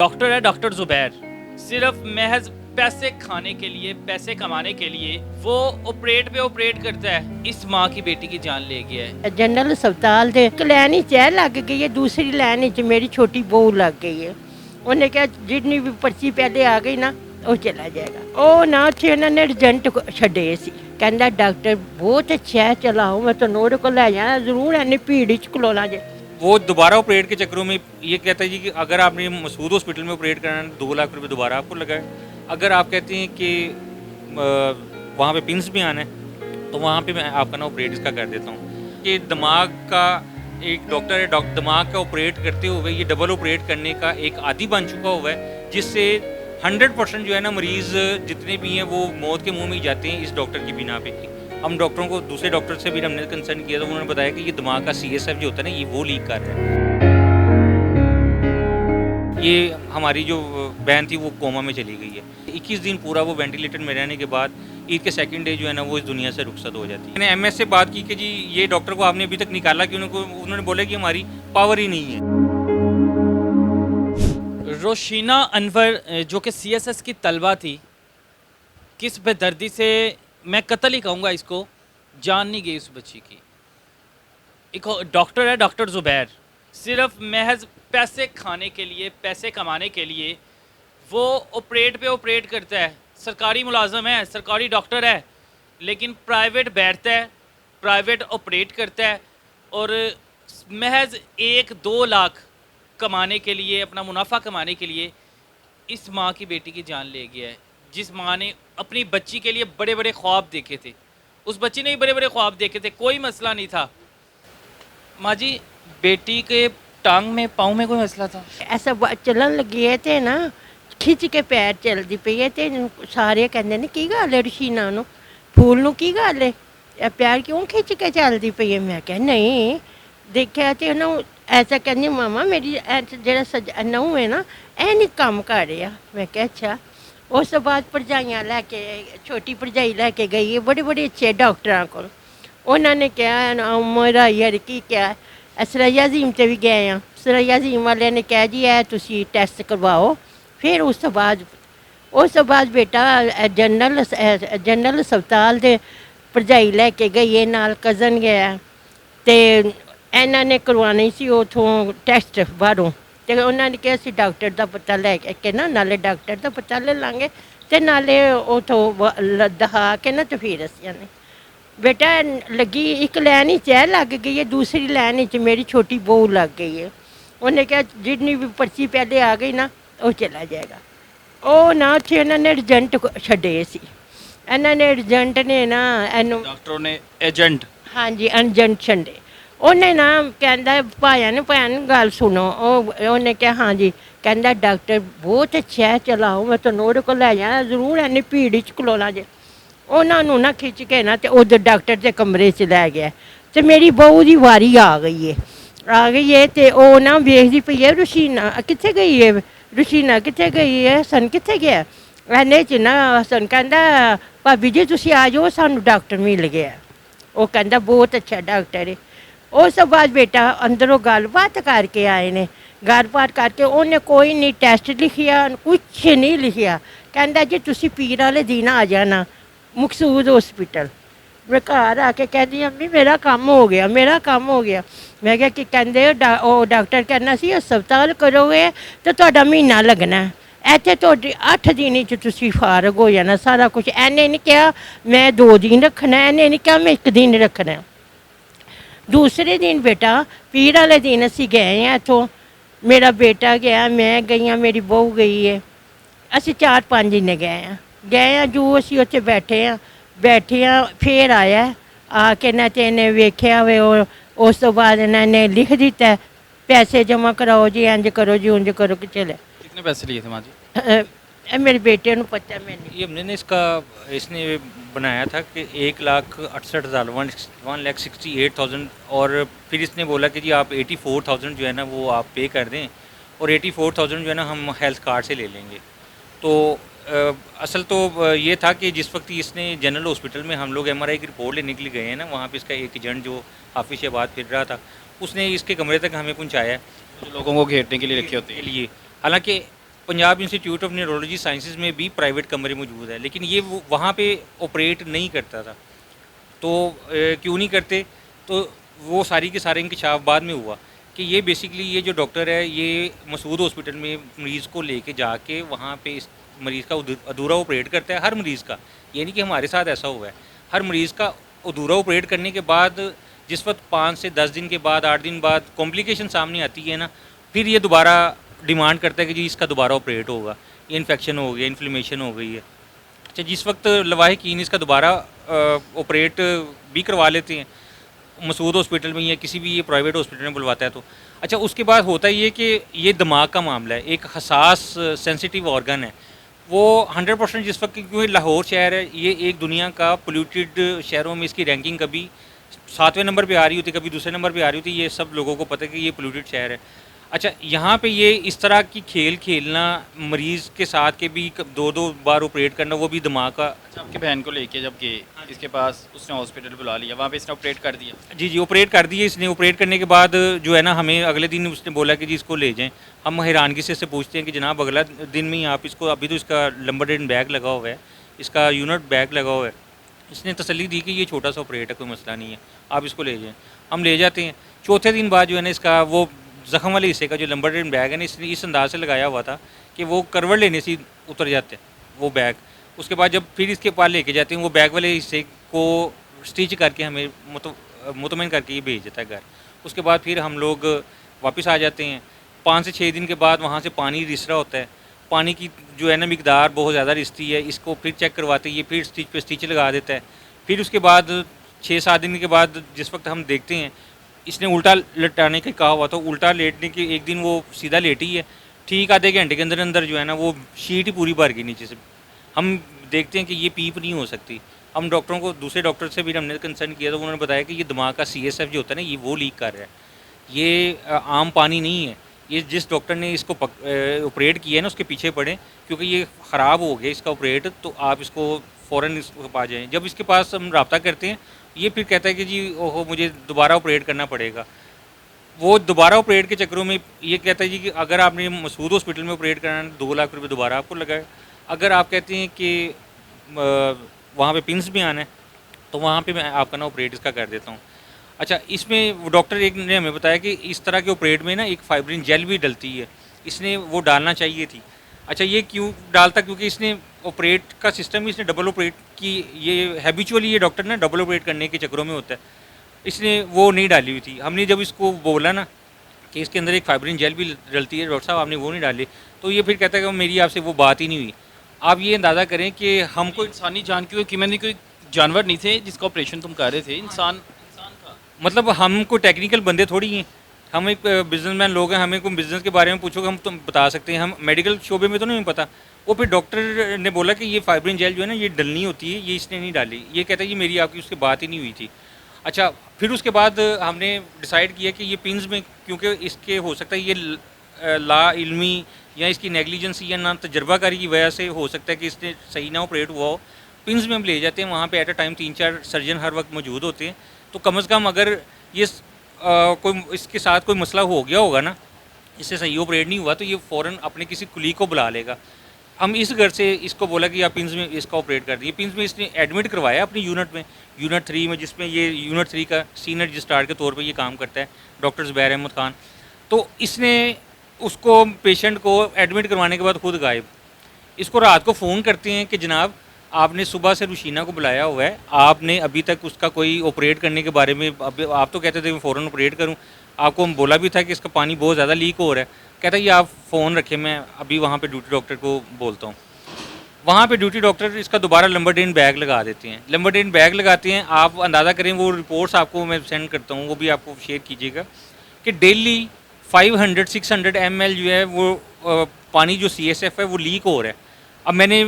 Doctor है doctor Zubair, सिर्फ महज पैसे खाने के लिए, पैसे कमाने के लिए वो ऑपरेट पे ऑपरेट करता है। इस माँ की बेटी की जान ले गया है। जनरल अस्पताल ਦੇ ਇੱਕ ਲਾਈਨ ਹੀ ਚੈ ਲੱਗ ਗਈ ਹੈ, ਦੂਸਰੀ ਲਾਈਨ ਵਿੱਚ ਮੇਰੀ ਛੋਟੀ ਬਹੂ ਲੱਗ ਗਈ ਹੈ। ਉਹਨੇ ਕਿਹਾ ਜਿੰਨੀ ਵੀ ਪਰਚੀ ਪਹਿਲੇ ਆ ਗਈ ਨਾ ਉਹ ਚਲਾ ਜਾਏਗਾ। ਉਹ ਨਾ ਉੱਥੇ ਇਹਨਾਂ ਨੇ ਏਜੰਟ ਛੱਡੇ ਸੀ, ਕਹਿੰਦਾ ਡਾਕਟਰ ਬਹੁਤ ਅੱਛਾ ਹੈ, ਚਲਾਓ ਮੈਂ ਤੁਹਾਨੂੰ ਉਹਦੇ ਕੋਲ ਲੈ ਜਾਣਾ ਜ਼ਰੂਰ, ਐਨੀ ਭੀੜ ਵਿੱਚ ਖਲੋਣਾ ਜੇ। वो दोबारा ऑपरेट के चक्करों में ये कहता है जी कि अगर आपने मसूद हॉस्पिटल में ऑपरेट कराना है 2 लाख रुपए दोबारा आपको लगाए। अगर आप कहते हैं कि वहाँ पे पिंस भी आना है तो वहाँ पे मैं आपका ना ऑपरेट इसका कर देता हूँ। कि दिमाग का एक डॉक्टर है, दिमाग का ऑपरेट करते हुए ये डबल ऑपरेट करने का एक आदी बन चुका हुआ है, जिससे 100% जो है ना मरीज़ जितने भी हैं वो मौत के मुँह में ही जाते हैं इस डॉक्टर की बिना पे। हम डॉक्टरों को दूसरे डॉक्टर से भी हमने कंसर्न किया तो उन्होंने बताया कि ये दिमाग का CSF जो होता है ना ये वो लीक कर रहा है। ये हमारी जो बहन थी वो कोमा में चली गई है। 21 दिन पूरा वो वेंटिलेटर में रहने के बाद ईद के सेकंड डे जो है ना वो इस दुनिया से रुखसत हो जाती है। मैंने MS से बात की कि जी ये डॉक्टर को आपने अभी तक निकाला क्यों? उन्होंने बोला कि हमारी पावर ही नहीं है। रोशीना अनवर जो कि CSS की तलबा थी, किस बेदर्दी से, मैं कत्ल ही कहूँगा इसको, जान नहीं गई उस बच्ची की। एक डॉक्टर है डॉक्टर जुबैर, सिर्फ महज पैसे खाने के लिए, पैसे कमाने के लिए वो ऑपरेट पे ऑपरेट करता है। सरकारी मुलाजम है, सरकारी डॉक्टर है, लेकिन प्राइवेट बैठता है, प्राइवेट ऑपरेट करता है और महज 1-2 लाख कमाने के लिए, अपना मुनाफा कमाने के लिए इस माँ की बेटी की जान ले गया है। जिस माँ ने अपनी बच्ची के लिए बड़े बड़े ख्वाब देखे थे, उस बच्ची ने भी बड़े बड़े ख्वाब देखे थे, कोई मसला नहीं था। माँ जी, बेटी के टांग में, पाँव में कोई मसला था? ऐसा ਚੱਲਣ ਲੱਗੀ ਹੈ ਤੇ ਨਾ ਖਿੱਚ ਕੇ ਪੈਰ ਚੱਲਦੀ ਪਈ ਹੈ ਤੇ ਸਾਰੇ ਕਹਿੰਦੇ ਨੇ ਕੀ ਗੱਲ ਹੈ ਰਸ਼ੀਨਾ ਨੂੰ, ਫੂਲ ਨੂੰ ਕੀ ਗੱਲ ਹੈ, ਇਹ ਪੈਰ ਕਿਉਂ ਖਿੱਚ ਕੇ ਚੱਲਦੀ ਪਈ ਹੈ? ਮੈਂ ਕਿਹਾ ਨਹੀਂ ਦੇਖਿਆ ਤੇ ਉਹਨੂੰ ਐਸਾ ਕਹਿੰਦੀ ਮਾਮਾ ਮੇਰੀ ਜਿਹੜਾ ਨੂੰਹ ਹੈ ਨਾ ਇਹ ਨਹੀਂ ਕੰਮ ਕਰ ਰਿਹਾ। ਮੈਂ ਕਿਹਾ ਅੱਛਾ। ਉਸ ਤੋਂ ਬਾਅਦ ਭਰਜਾਈਆਂ ਲੈ ਕੇ, ਛੋਟੀ ਭਰਜਾਈ ਲੈ ਕੇ ਗਈ ਹੈ ਬੜੇ ਬੜੇ ਅੱਛੇ ਡਾਕਟਰਾਂ ਕੋਲ। ਉਹਨਾਂ ਨੇ ਕਿਹਾ ਮੇਰਾ ਯਾਰ ਕੀ ਕਿਹਾ, ਸਰਈਆ ਅਜ਼ੀਮ 'ਤੇ ਵੀ ਗਏ ਆ, ਸਰਈਆ ਅਜ਼ੀਮ ਵਾਲਿਆਂ ਨੇ ਕਿਹਾ ਜੀ ਇਹ ਤੁਸੀਂ ਟੈਸਟ ਕਰਵਾਓ। ਫਿਰ ਉਸ ਤੋਂ ਬਾਅਦ ਬੇਟਾ ਜਨਰਲ ਹਸਪਤਾਲ ਦੇ ਭਰਜਾਈ ਲੈ ਕੇ ਗਈ ਹੈ, ਨਾਲ ਕਜ਼ਨ ਗਿਆ ਅਤੇ ਇਹਨਾਂ ਨੇ ਕਰਵਾਉਣੀ ਸੀ ਉੱਥੋਂ ਟੈਸਟ ਬਾਹਰੋਂ। ਅਤੇ ਉਹਨਾਂ ਨੇ ਕਿਹਾ ਅਸੀਂ ਡਾਕਟਰ ਦਾ ਪਤਾ ਲੈ ਕੇ ਨਾ, ਨਾਲੇ ਡਾਕਟਰ ਦਾ ਪਤਾ ਲੈ ਲਾਂਗੇ ਅਤੇ ਨਾਲੇ ਉੱਥੋਂ ਦਿਖਾ ਕੇ ਨਾ ਅਤੇ ਫਿਰ ਅਸੀਂ ਨੇ ਬੇਟਾ ਲੱਗੀ ਇੱਕ ਲਾਈਨ ਹੀ ਚੈ ਲੱਗ ਗਈ ਹੈ, ਦੂਸਰੀ ਲਾਈਨ ਵਿੱਚ ਮੇਰੀ ਛੋਟੀ ਬਹੂ ਲੱਗ ਗਈ ਹੈ। ਉਹਨੇ ਕਿਹਾ ਜਿੰਨੀ ਵੀ ਪਰਚੀ ਪਹਿਲੇ ਆ ਗਈ ਨਾ ਉਹ ਚਲਾ ਜਾਏਗਾ। ਉਹ ਨਾ ਉੱਥੇ ਇਹਨਾਂ ਨੇ ਏਜੰਟ ਛੱਡੇ ਸੀ, ਇਹਨਾਂ ਨੇ ਏਜੰਟ ਨੇ ਨਾ ਇਹਨੂੰ, डॉक्टरों ने एजेंट, ਹਾਂਜੀ ਏਜੰਟ ਛੱਡੇ। ਉਹਨੇ ਨਾ ਕਹਿੰਦਾ ਭਾਇਆ ਨੂੰ ਗੱਲ ਸੁਣੋ। ਉਹਨੇ ਕਿਹਾ ਹਾਂਜੀ, ਕਹਿੰਦਾ ਡਾਕਟਰ ਬਹੁਤ ਅੱਛਾ ਹੈ, ਚਲਾਓ ਮੈਂ ਤੁਹਾਨੂੰ ਉਹਦੇ ਕੋਲ ਲੈ ਜਾਣਾ ਜ਼ਰੂਰ, ਐਨੀ ਭੀੜ ਵਿੱਚ ਖਲੋਣਾ ਜੇ। ਉਹਨਾਂ ਨੂੰ ਨਾ ਖਿੱਚ ਕੇ ਨਾ ਅਤੇ ਉਧਰ ਡਾਕਟਰ ਦੇ ਕਮਰੇ 'ਚ ਲੈ ਗਿਆ ਅਤੇ ਮੇਰੀ ਬਹੂ ਦੀ ਵਾਰੀ ਆ ਗਈ ਹੈ ਅਤੇ ਉਹ ਨਾ ਵੇਖਦੀ ਪਈ ਹੈ ਰਸ਼ੀਨਾ ਕਿੱਥੇ ਗਈ ਹੈ, ਰਸ਼ੀਨਾ ਕਿੱਥੇ ਗਈ ਹੈ, ਹਸਨ ਕਿੱਥੇ ਗਿਆ। ਐਨੇ 'ਚ ਨਾ ਹਸਨ ਕਹਿੰਦਾ ਭਾਬੀ ਜੀ ਤੁਸੀਂ ਆ ਜਾਓ, ਸਾਨੂੰ ਡਾਕਟਰ ਮਿਲ ਗਿਆ। ਉਹ ਕਹਿੰਦਾ ਬਹੁਤ ਅੱਛਾ ਡਾਕਟਰ ਹੈ। ਉਸ ਤੋਂ ਬਾਅਦ ਬੇਟਾ ਅੰਦਰੋਂ ਗੱਲਬਾਤ ਕਰਕੇ ਆਏ ਨੇ, ਗੱਲਬਾਤ ਕਰਕੇ ਉਹਨੇ ਕੋਈ ਨਹੀਂ ਟੈਸਟ ਲਿਖਿਆ, ਕੁਛ ਨਹੀਂ ਲਿਖਿਆ। ਕਹਿੰਦਾ ਜੀ ਤੁਸੀਂ ਪੀਰ ਵਾਲੇ ਦਿਨ ਆ ਜਾਣਾ ਮਕਸੂਦ ਹੌਸਪੀਟਲ। ਮੈਂ ਘਰ ਆ ਕੇ ਕਹਿੰਦੀ ਅੰਮੀ ਮੇਰਾ ਕੰਮ ਹੋ ਗਿਆ, ਮੇਰਾ ਕੰਮ ਹੋ ਗਿਆ। ਮੈਂ ਕਿਹਾ ਕਿ ਕਹਿੰਦੇ ਉਹ ਡਾਕਟਰ ਕਹਿੰਦਾ ਸੀ ਹਸਪਤਾਲ ਕਰੋਗੇ ਤਾਂ ਤੁਹਾਡਾ ਮਹੀਨਾ ਲੱਗਣਾ, ਇੱਥੇ ਤੁਹਾਡੀ 8 ਦਿਨ 'ਚ ਤੁਸੀਂ ਫਾਰਗ ਹੋ ਜਾਣਾ ਸਾਰਾ ਕੁਛ। ਇਹਨੇ ਨਹੀਂ ਕਿਹਾ ਮੈਂ 2 ਦਿਨ ਰੱਖਣਾ, ਇਹਨੇ ਨਹੀਂ ਕਿਹਾ ਮੈਂ 1 ਦਿਨ ਰੱਖਣਾ। ਦੂਸਰੇ ਦਿਨ ਬੇਟਾ ਪੀਰ ਵਾਲੇ ਦਿਨ ਅਸੀਂ ਗਏ ਹਾਂ ਇੱਥੋਂ, ਮੇਰਾ ਬੇਟਾ ਗਿਆ, ਮੈਂ ਗਈ ਹਾਂ, ਮੇਰੀ ਬਹੂ ਗਈ ਹੈ, ਅਸੀਂ 4-5 ਦਿਨ ਗਏ ਹਾਂ ਜੋ ਅਸੀਂ ਉੱਥੇ ਬੈਠੇ ਹਾਂ ਫਿਰ ਆਇਆ ਆ ਕੇ ਨਾ ਤੇ ਇਹਨੇ ਵੇਖਿਆ ਵੇ। ਉਸ ਤੋਂ ਬਾਅਦ ਇਹਨਾਂ ਨੇ ਲਿਖ ਦਿੱਤਾ ਪੈਸੇ ਜਮ੍ਹਾਂ ਕਰਾਓ जी, इंज करो जी, उंज करो कि चले। कितने पैसे लिए थे माँ जी? मेरे बेटे को पता है, मैंने ये हमने इसने बनाया था कि 1,68,000 1,68,000 और फिर इसने बोला कि जी आप 84,000 जो है ना वो आप पे कर दें और 84,000 जो है ना हम हेल्थ कार्ड से ले लेंगे। तो असल तो ये था कि जिस वक्त इसने जनरल हॉस्पिटल में हम लोग MRI की रिपोर्ट लेने के लिए गए हैं ना, वहाँ पे इसका एक एजेंट जो हाफिज शहबाद फिर रहा था उसने इसके कमरे तक हमें पहुँचाया है, जो लोगों को घेरने के लिए रखी होती है। लिए हालांकि Punjab institute of neurology sciences में भी प्राइवेट कमरे मौजूद है, लेकिन ये वहाँ पे ऑपरेट नहीं करता था। तो क्यों नहीं करते, तो वो सारी के सारे इंकशाफ बाद में हुआ कि ये बेसिकली ये जो डॉक्टर है ये मसूद हॉस्पिटल में मरीज़ को लेके जाके वहाँ पे इस मरीज़ का अधूरा ऑपरेट करता है। हर मरीज़ का, ये नहीं कि हमारे साथ ऐसा हुआ है, हर मरीज़ का अधूरा ऑपरेट करने के बाद जिस वक्त 5 से 10 दिन के बाद 8 दिन बाद कॉम्प्लिकेशन सामने आती है ना, फिर ये दोबारा डिमांड करता है कि जी इसका दोबारा ऑपरेट होगा, ये इन्फेक्शन हो गया, इन्फ्लेमेशन हो गई है। अच्छा, जिस वक्त लवाहिकीन इसका दोबारा ऑपरेट भी करवा लेते हैं मसूद हॉस्पिटल में या किसी भी ये प्राइवेट हॉस्पिटल में बुलवाता है तो अच्छा, उसके बाद होता ये कि ये दिमाग का मामला है, एक हसास सेंसिटिव ऑर्गन है वो 100% जिस वक्त, क्योंकि लाहौर शहर है ये एक दुनिया का पोल्यूटेड शहरों में इसकी रैंकिंग कभी 7वें नंबर पे आ रही होती, कभी दूसरे नंबर पे आ रही होती, ये सब लोगों को पता है कि ये पोल्यूटेड शहर है। अच्छा, यहाँ पे ये इस तरह की खेल खेलना, मरीज़ के साथ के भी 2-2 बार ऑपरेट करना, वो भी दिमाग का। अच्छा, आपकी बहन को लेके जब गए इसके पास, उसने हॉस्पिटल बुला लिया, वहाँ पे इसने ऑपरेट कर दिया? जी ऑपरेट कर दिए इसने। ऑपरेट करने के बाद जो है ना, हमें अगले दिन उसने बोला कि जी इसको ले जाएं। हम हैरानगी से इससे पूछते हैं कि जनाब अगला दिन में ही आप इसको, अभी तो इसका लंबरडेन बैग लगा हुआ है, इसका यूनिट बैग लगा हुआ है। इसने तसल्ली दी कि ये छोटा सा ऑपरेट है, कोई मसला नहीं है, आप इसको ले जाएँ। हम ले जाते हैं। चौथे दिन बाद जो है ना, इसका वो ज़ख़म वाले हिस्से का जो लंबरडेन बैग है ना, इसने इस अंदाज से लगाया हुआ था कि वो करवट लेने से उतर जाते हैं वो बैग। उसके बाद जब फिर इसके पास लेके जाते हैं, वो बैग वाले हिस्से को स्टिच करके हमें मुतमईन करके ये भेज देता है घर। उसके बाद फिर हम लोग वापस आ जाते हैं। 5 से 6 दिन के बाद वहाँ से पानी रिस रहा होता है, पानी की जो है ना मिकदार बहुत ज़्यादा रिसती है, इसको फिर चेक करवाते हैं, ये फिर स्टिच पे स्टिच लगा देता है। फिर उसके बाद 6-7 दिन के बाद जिस वक्त हम देखते हैं इसने उल्टा लेटाने का कहा हुआ, तो उल्टा लेटने के एक दिन वो सीधा लेटी है, ठीक आधे घंटे के अंदर अंदर जो है ना वो शीट ही पूरी भर गई नीचे से। हम देखते हैं कि ये पीप नहीं हो सकती। हम डॉक्टरों को, दूसरे डॉक्टर से भी हमने कंसर्न किया तो उन्होंने बताया कि ये दिमाग का CSF जो होता है ना, ये वो लीक कर रहा है, ये आम पानी नहीं है। ये जिस डॉक्टर ने इसको ऑपरेट किया है ना, उसके पीछे पड़े, क्योंकि ये ख़राब हो गया इसका ऑपरेट, तो आप इसको फ़ौरन इसको पा जाएँ। जब इसके पास हम रब्ता करते हैं, ये फिर कहता है कि जी ओहो मुझे दोबारा ऑपरेट करना पड़ेगा। वो दोबारा ऑपरेट के चक्करों में ये कहता है जी कि अगर आपने मसूद हॉस्पिटल में ऑपरेट करना है 2 लाख रुपए दोबारा आपको लगाए। अगर आप कहते हैं कि वहाँ पे पिंस भी आना है, तो वहाँ पे मैं आपका ना ऑपरेट इसका कर देता हूँ। अच्छा, इसमें वो डॉक्टर एक ने हमें बताया कि इस तरह के ऑपरेट में ना एक फाइब्रिन जेल भी डलती है, इसने वो डालना चाहिए थी। अच्छा, ये क्यों डालता, क्योंकि इसने ऑपरेट का सिस्टम ही इसने डबल ऑपरेट की, ये हैबिचुअली ये डॉक्टर ना डबल ऑपरेट करने के चक्करों में होता है, इसने वो नहीं डाली हुई थी। हमने जब इसको बोला ना कि इसके अंदर एक फाइब्रिन जेल भी डलती है, डॉक्टर साहब आपने वो नहीं डाली, तो ये फिर कहता है कि मेरी आपसे वो बात ही नहीं हुई। आप ये अंदाज़ा करें कि हमको इंसानी जान की कि मैंने कोई जानवर नहीं थे जिसका ऑपरेशन तुम कर रहे थे, इंसान का। मतलब हम कोई टेक्निकल बंदे थोड़ी हैं, हम एक बिजनेसमैन लोग हैं, हमें कोई बिज़नेस के बारे में पूछोगे हम तुम बता सकते हैं, हम मेडिकल शोबे में तो नहीं पता। वो फिर डॉक्टर ने बोला कि ये फाइब्रिन जेल जो है ना ये डलनी होती है, ये इसने नहीं डाली। ये कहता है ये मेरी आपकी उसके बात ही नहीं हुई थी। अच्छा, फिर उसके बाद हमने डिसाइड किया कि ये पिंस में, क्योंकि इसके हो सकता है ये ला इल्मी या इसकी नेग्लिजेंस या ना तजर्बाकारी की वजह से हो सकता है कि इसने सही ना ऑपरेट हुआ हो। पिंस में हम ले जाते हैं, वहाँ पे एट अ टाइम 3-4 सर्जन हर वक्त मौजूद होते हैं, तो कम से कम अगर ये कोई इसके साथ कोई मसला हो गया होगा ना, इससे सही ऑपरेट नहीं हुआ, तो ये फ़ौरन अपने किसी कुलीग को बुला लेगा। हम इस घर से इसको बोला कि आप पिंस में इसका ऑपरेट कर दिए। पिंस में इसने एडमिट करवाया अपनी यूनिट में, यूनिट 3 में, जिसमें ये यूनिट 3 का सीनियर रजिस्ट्रार के तौर पे ये काम करता है डॉक्टर ज़ुबैर अहमद ख़ान। तो इसने उसको, पेशेंट को एडमिट करवाने के बाद खुद गायब। इसको रात को फ़ोन करते हैं कि जनाब आपने सुबह से रुशीना को बुलाया हुआ है, आपने अभी तक उसका कोई ऑपरेट करने के बारे में, अब आप तो कहते थे मैं फ़ौरन ऑपरेट करूं, आपको हम बोला भी था कि इसका पानी बहुत ज़्यादा लीक हो रहा है। कहता है ये आप फ़ोन रखें, मैं अभी वहाँ पे ड्यूटी डॉक्टर को बोलता हूँ। वहाँ पे ड्यूटी डॉक्टर इसका दोबारा लंबरडेन बैग लगा देते हैं। लंबरडेन बैग लगाते हैं, आप अंदाज़ा करें, वो रिपोर्ट्स आपको मैं सेंड करता हूँ, वो भी आपको शेयर कीजिएगा, कि डेली 500-600 ml जो है वो पानी जो CSF है वो लीक हो रहा है। अब मैंने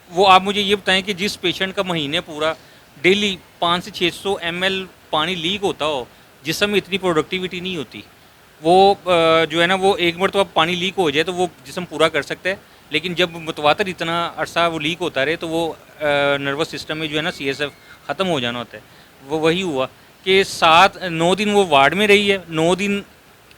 वो, आप मुझे ये बताएं कि जिस पेशेंट का महीने पूरा डेली 500 से 600 ml पानी लीक होता हो, जिसम में इतनी प्रोडक्टिविटी नहीं होती, वो जो है ना वो एक मरतबा पानी लीक हो जाए तो वो जिसम पूरा कर सकता है, लेकिन जब मुतवातर इतना अरसा वो लीक होता रहे तो वो नर्वस सिस्टम में जो है ना CSF ख़त्म हो जाना होता है। वो वही हुआ कि 7-9 दिन वो वार्ड में रही है, 9 दिन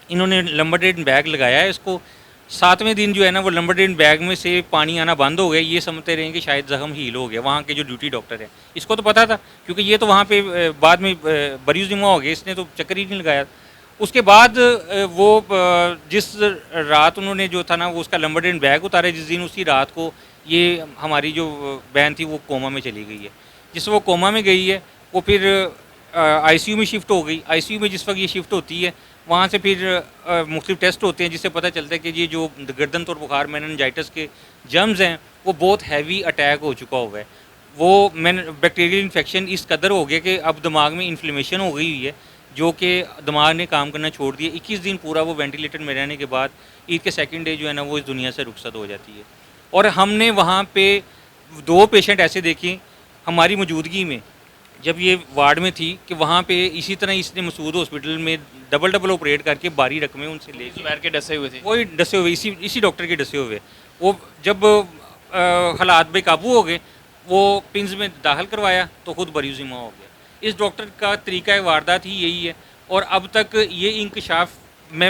इन्होंने लंबरडेन बैग लगाया है इसको, 7वें दिन जो है ना वो लंबरडेन बैग में से पानी आना बंद हो गया, ये समझते रहे कि शायद ज़ख्म हील हो गया। वहाँ के जो ड्यूटी डॉक्टर है, इसको तो पता था क्योंकि ये तो वहाँ पे बाद में बरीजुमा हो गया, इसने तो चक्कर ही नहीं लगाया। उसके बाद जिस रात उन्होंने जो था ना वो उसका लंबरडेन बैग उतारा जिस दिन, उसी रात को ये हमारी जो बहन थी वो कोमा में चली गई है। जिस वो कोमा में गई है वो फिर आईसीयू में शिफ्ट हो गई। आईसीयू में जिस वक्त ये शिफ्ट होती है वहाँ से फिर मुख्तलिफ टेस्ट होते हैं जिससे पता चलता है कि ये जो गर्दन तौर बुखार मेनिनजाइटिस के जर्म्स हैं वो बहुत हैवी अटैक हो चुका हुआ है। वो बैक्टीरियल इन्फेक्शन इस कदर हो गया कि अब दिमाग में इन्फ्लेमेशन हो गई हुई है जो कि दिमाग ने काम करना छोड़ दिया। 21 दिन पूरा वो वेंटिलेटर में रहने के बाद ईद के सेकंड डे जो है ना वो इस दुनिया से रुखसत हो जाती है। और हमने वहाँ पे 2 पेशेंट ऐसे देखे हमारी मौजूदगी में जब ये वार्ड में थी कि वहाँ पे इसी तरह इसने मसूद हॉस्पिटल में डबल ऑपरेट करके बारी रकमें उनसे ले जुबैर के डसे हुए थे। वही डसे हुए इसी डॉक्टर के डसे हुए। वो जब हालात बेकाबू हो गए वो पिंस में दाखिल करवाया तो खुद बरीजुमा हो गया। इस डॉक्टर का तरीका वारदात ही यही है। और अब तक ये इंकशाफ में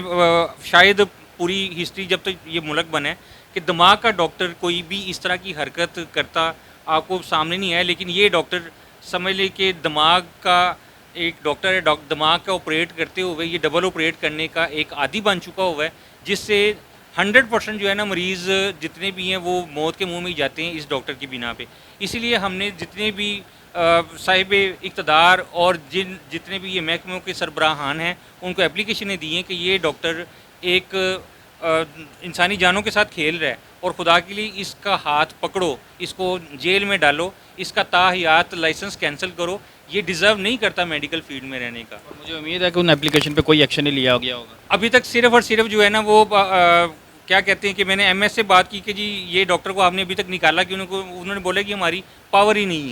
शायद पूरी हिस्ट्री जब तक ये मुल्क बना है कि दिमाग का डॉक्टर कोई भी इस तरह की हरकत करता आपको सामने नहीं आया, लेकिन ये डॉक्टर समझ ले कि दिमाग का एक डॉक्टर है, दिमाग का ऑपरेट करते हुए ये डबल ऑपरेट करने का एक आदी बन चुका हुआ है, जिससे 100% जो है ना मरीज़ जितने भी हैं वो मौत के मुंह में ही जाते हैं इस डॉक्टर की बिना पे। इसीलिए हमने जितने भी साहिब इक़्तिदार और जितने भी ये महकमों के सरबराहान हैं उनको एप्लीकेशनें दी हैं कि ये डॉक्टर एक इंसानी जानों के साथ खेल रहा है और खुदा के लिए इसका हाथ पकड़ो, इसको जेल में डालो, इसका ताहयात लाइसेंस कैंसिल करो, ये डिज़र्व नहीं करता मेडिकल फील्ड में रहने का। और मुझे उम्मीद है कि उन एप्लीकेशन पे कोई एक्शन नहीं लिया गया होगा। अभी तक सिर्फ और सिर्फ जो है ना वो क्या कहते हैं कि मैंने एमएस से बात की कि जी ये डॉक्टर को आपने अभी तक निकाला कि उन्होंने बोला कि हमारी पावर ही नहीं